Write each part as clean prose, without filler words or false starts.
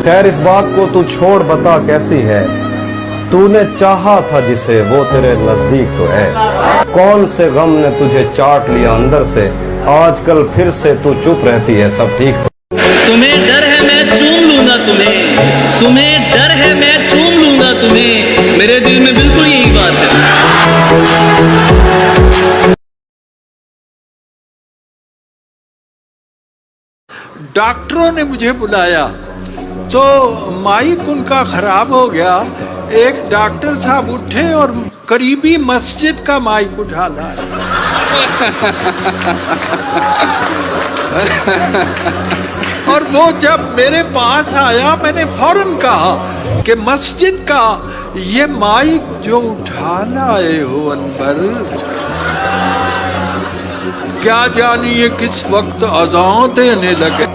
खैर इस बात को तू छोड़, बता कैसी है। तूने चाहा था जिसे वो तेरे नजदीक तो है। कौन से गम ने तुझे चाट लिया अंदर से, आजकल फिर से तू चुप रहती है, सब ठीक हो। तुम्हें डर है मैं चूम लूंगा तुम्हें, तुम्हें डर है मैं चूम लूंगा तुम्हें, मेरे दिल में बिल्कुल यही बात है। डॉक्टरों ने मुझे बुलाया तो माइक उनका खराब हो गया। एक डॉक्टर साहब उठे और करीबी मस्जिद का माइक उठा लाए। और वो जब मेरे पास आया, मैंने फौरन कहा कि मस्जिद का ये माइक जो उठा लाए हो अनवर, क्या जानिए किस वक्त अज़ान देने लगे।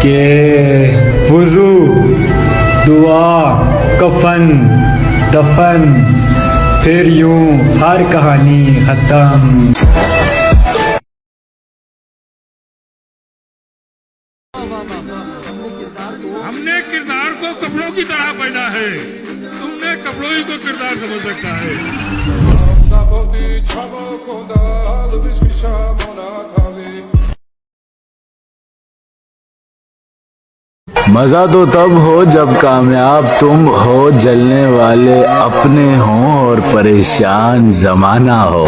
के वुज़ू, दुआ, कफन, दफन, फिर यूं हर कहानी खत्म। हमने किरदार को कपड़ों की तरह पहना है, तुमने कपड़ों ही को किरदार समझ रखा है। मजा तो तब हो जब कामयाब तुम हो, जलने वाले अपने हों और परेशान जमाना हो।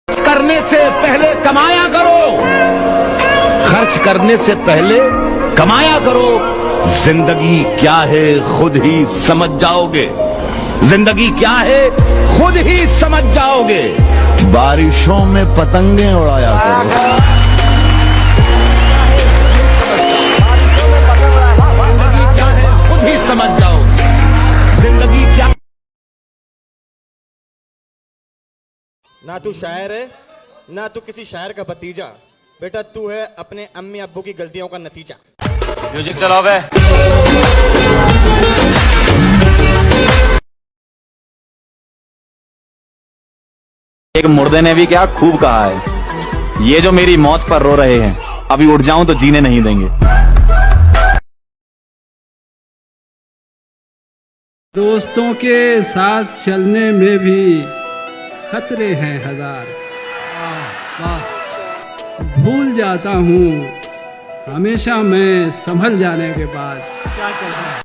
करने से पहले कमाया करो, खर्च करने से पहले कमाया करो। जिंदगी क्या है खुद ही समझ जाओगे, जिंदगी क्या है खुद ही समझ जाओगे। बारिशों में पतंगे उड़ाया करो। जिंदगी क्या है खुद ही समझ जाओगे, जिंदगी क्या। ना तू शायर है ना तू किसी शायर का भतीजा, बेटा तू है अपने अम्मी अब्बू की गलतियों का नतीजा। म्यूजिक चलाओ बे। एक मुर्दे ने भी क्या खूब कहा है, ये जो मेरी मौत पर रो रहे हैं, अभी उठ जाऊं तो जीने नहीं देंगे। दोस्तों के साथ चलने में भी खतरे हैं हजार, भूल जाता हूँ हमेशा मैं संभल जाने के बाद। क्या कहता है?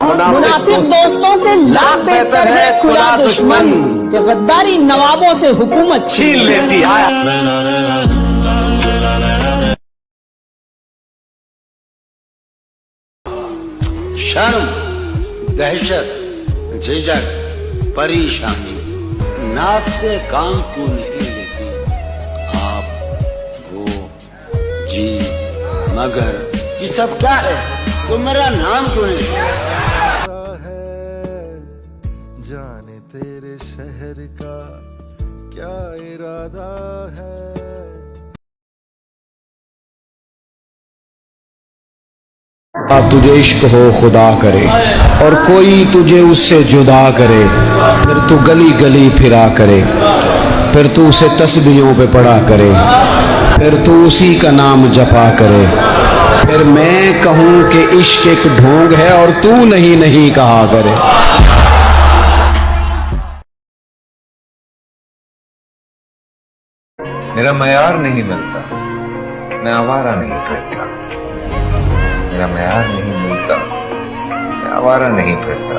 मुनाफिक दोस्तों से लाख बेहतर है खुला दुश्मन, जो गद्दारी नवाबों से हुकूमत छीन लेती है। शर्म, दहशत, झिझक, परेशानी नाक से काम को नहीं लेती। आप, वो, जी, मगर ये सब क्या है? तो मेरा नाम क्यों नहीं? जाने तेरे शहर का क्या इरादा है। तुझे इश्क हो खुदा करे और कोई तुझे उससे जुदा करे, फिर तू गली गली फिरा करे, फिर तू उसे तस्बीहों पे पढ़ा करे, फिर तू उसी का नाम जपा करे, फिर मैं कहूं कि इश्क एक ढोंग है और तू नहीं नहीं कहा करे। मेरा मयार नहीं मिलता, मैं आवारा नहीं फिरता। मेरा मयार नहीं मिलता, मैं आवारा नहीं फिरता।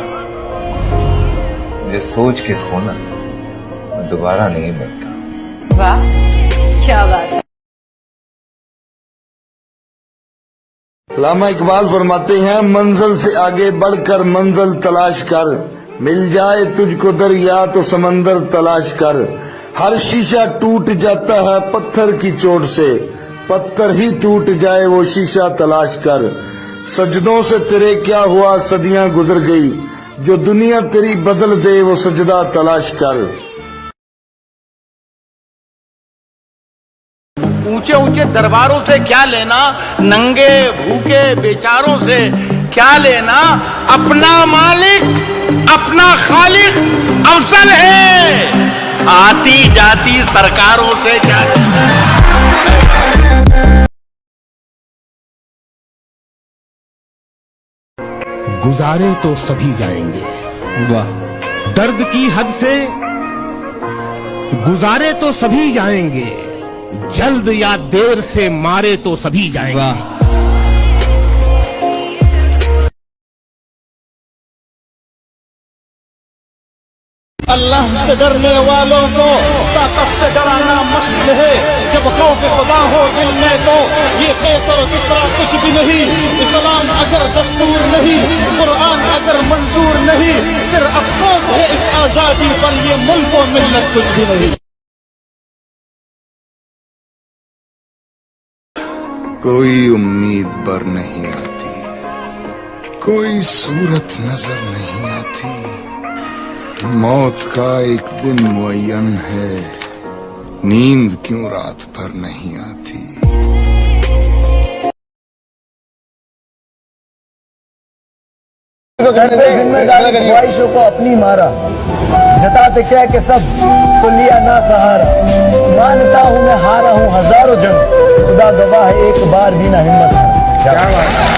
मुझे सोच के खोना मैं दोबारा नहीं मिलता। वाह क्या बात है। अल्लामा इकबाल फरमाते हैं, मंजिल से आगे बढ़कर मंजिल तलाश कर, मिल जाए तुझको दरिया तो समंदर तलाश कर। हर शीशा टूट जाता है पत्थर की चोट से, पत्थर ही टूट जाए वो शीशा तलाश कर। सजदों से तेरे क्या हुआ सदियां गुजर गई, जो दुनिया तेरी बदल दे वो सजदा तलाश कर। ऊंचे ऊंचे दरबारों से क्या लेना, नंगे भूखे बेचारों से क्या लेना, अपना मालिक अपना खालिक अफजल है, आती जाती सरकारों से क्या लेना। गुजारे तो सभी जाएंगे, वाह, दर्द की हद से गुजारे तो सभी जाएंगे, जल्द या देर से मारे तो सभी जाएंगे। अल्लाह से डरने वालों को ताकत से डराना मस्त है। जब खौफ खुदा हो दिल में तो ये कैसर किसरा कुछ भी नहीं। इस्लाम अगर दस्तूर नहीं, कुरान अगर मंजूर नहीं, फिर अफसोस है इस आजादी पर, ये मुल्क और मिल्लत कुछ भी नहीं। कोई उम्मीद बर नहीं आती, कोई सूरत नजर नहीं आती, मौत का एक दिन मुअय्यन है, नींद क्यों रात भर नहीं आती। जिम्मेदारी ख्वाहिशों को अपनी मारा, जताते क्या कि सब तो लिया ना सहारा। मानता हूँ मैं हारा हूँ हजारों जंग, खुदा गवाह है एक बार भी ना हिम्मत हारा।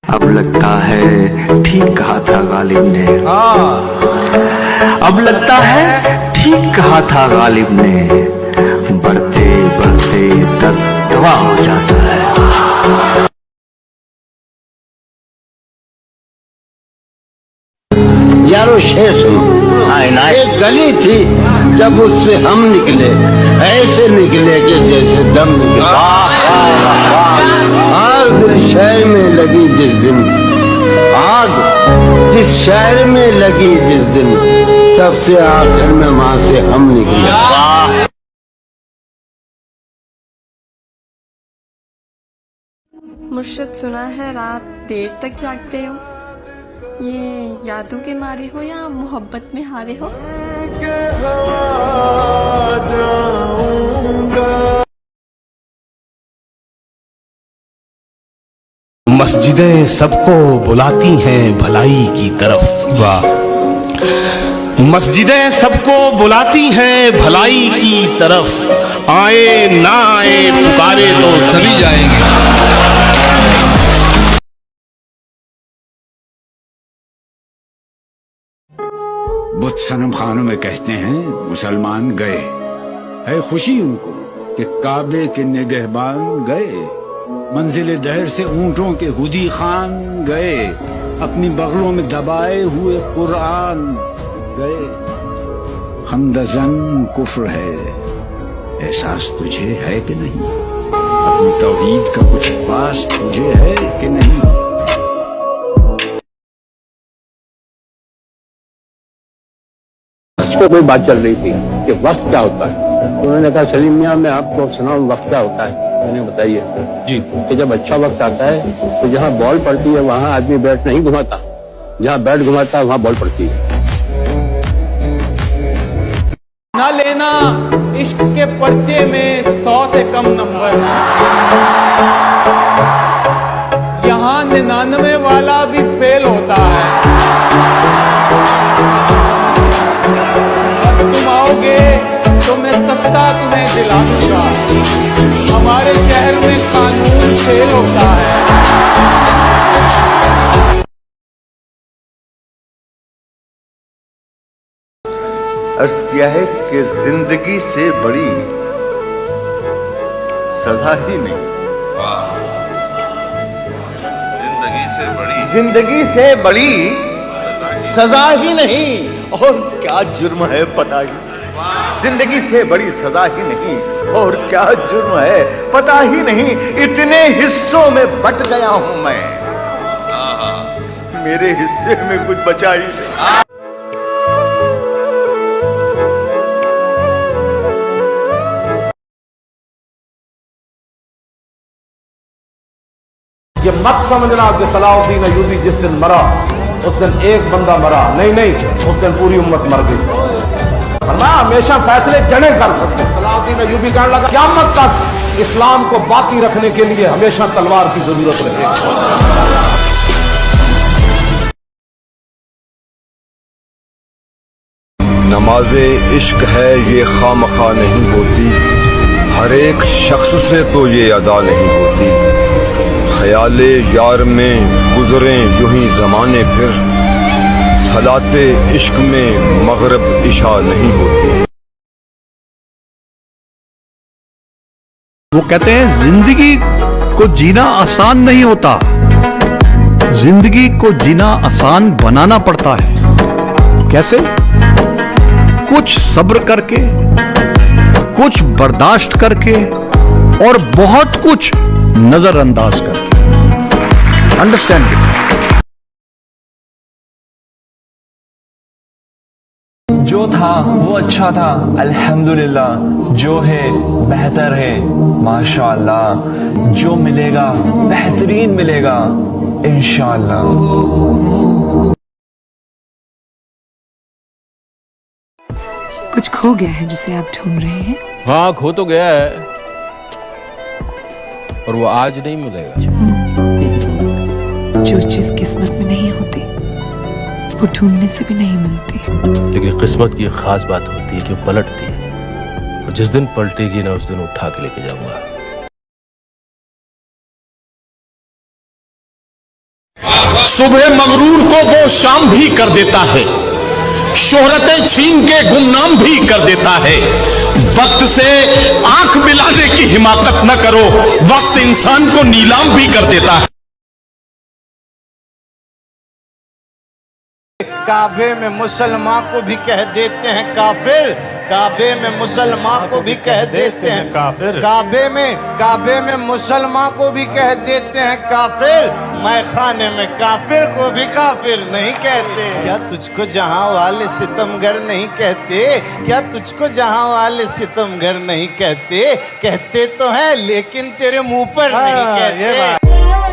अब लगता है ठीक कहा था गालिब ने, अब लगता है ठीक कहा था गालिब ने, बढ़ते बढ़ते दर्द दवा हो जाता है। यारो शेर सुनो, एक गली थी जब उससे हम निकले, ऐसे निकले कि जैसे दम निकले। आग शहर में लगी जिस दिन, आग जिस शहर में लगी जिस दिन, सबसे आखिर में वहां से हम निकले। मुर्शिद सुना है रात देर तक जागते हो, ये यादों के मारे हो या मोहब्बत में हारे हो? मस्जिदें सबको बुलाती हैं भलाई की तरफ, वाह, मस्जिदें सबको बुलाती हैं भलाई की तरफ, आए ना आए पुकारे तो सभी जाएंगे। बुत सनम खानों में कहते हैं मुसलमान गए, है खुशी उनको कि काबे के निगहबान गए, मंजिल दहर से ऊंटों के हुदी खान गए, अपनी बगलों में दबाए हुए कुरान गए। हमदजन कुफ्र है, एहसास तुझे है कि नहीं, अपनी तौहीद का कुछ पास तुझे है कि नहीं। तो कोई बात चल रही थी कि वक्त क्या होता है, तो उन्होंने कहा सलीम मियां मैं आपको सुनाऊं वक्त क्या होता है। मैंने बताइए जी कि जब अच्छा वक्त आता है तो जहाँ बॉल पड़ती है वहाँ आदमी बैट नहीं घुमाता, जहाँ बैट घुमाता है वहाँ बॉल पड़ती है। ना लेना इश्क के पर्चे में 100 से कम नंबर, यहाँ 99 वाला भी फेल होता है। तुम आओगे तो मैं सस्ता तुम्हें दिला दूंगा, हमारे शहर में कानून फेल होता है। अर्ज किया है कि जिंदगी से बड़ी सजा ही नहीं, जिंदगी से बड़ी सजा ही नहीं, और क्या जुर्म है पता ही, जिंदगी से बड़ी सजा ही नहीं और क्या जुर्म है पता ही नहीं। इतने हिस्सों में बट गया हूं मैं, मेरे हिस्से में कुछ बचा ही नहीं। ये मत समझना कि सलाहुद्दीन अय्यूबी जिस दिन मरा उस दिन एक बंदा मरा, नहीं नहीं, उस दिन पूरी उम्मत मर गई। फरमाया हमेशा फैसले जने कर सकते हैं। सलाहुद्दीन अय्यूबी कहने लगा क़यामत तक इस्लाम को बाकी रखने के लिए हमेशा तलवार की जरूरत रहेगी। नमाज़े इश्क है ये खामखा नहीं होती, हर एक शख्स से तो ये अदा नहीं होती। ख्याले यार में गुजरे यूं ही ज़माने, फिर सलाते इश्क में मगरिब इशा नहीं होती। वो कहते हैं जिंदगी को जीना आसान नहीं होता, जिंदगी को जीना आसान बनाना पड़ता है। कैसे? कुछ सब्र करके, कुछ बर्दाश्त करके और बहुत कुछ नजरअंदाज करके। Understand it. जो था वो अच्छा था, अल्हम्दुलिल्लाह। जो है बेहतर है, माशाअल्लाह। जो मिलेगा बेहतरीन मिलेगा, इंशाअल्लाह। कुछ खो गया है जिसे आप ढूंढ रहे हैं? हाँ, खो तो गया है, और वो आज नहीं मिलेगा। जो चीज किस्मत में नहीं होती वो ढूंढने से भी नहीं मिलती। लेकिन किस्मत की एक खास बात होती है कि वो पलटती है, और जिस दिन पलटेगी ना उस दिन उठा के लेके जाऊंगा। सुबह मगरूर को वो शाम भी कर देता है, शोहरतें छीन के गुमनाम भी कर देता है। वक्त से आंख मिलाने की हिमाकत न करो, वक्त इंसान को नीलाम भी कर देता है। काबे में मुसलमान को भी कह देते हैं काफिर, काबे में मुसलमान को भी कह देते हैं काफिर, काबे में मुसलमान को भी कह देते हैं काफिर, मैं खाने में काफिर को भी काफिर नहीं कहते। क्या तुझको जहां वाले सितमगर नहीं कहते? क्या तुझको जहां वाले सितमगर नहीं कहते? कहते तो हैं लेकिन तेरे मुंह पर नहीं कहते।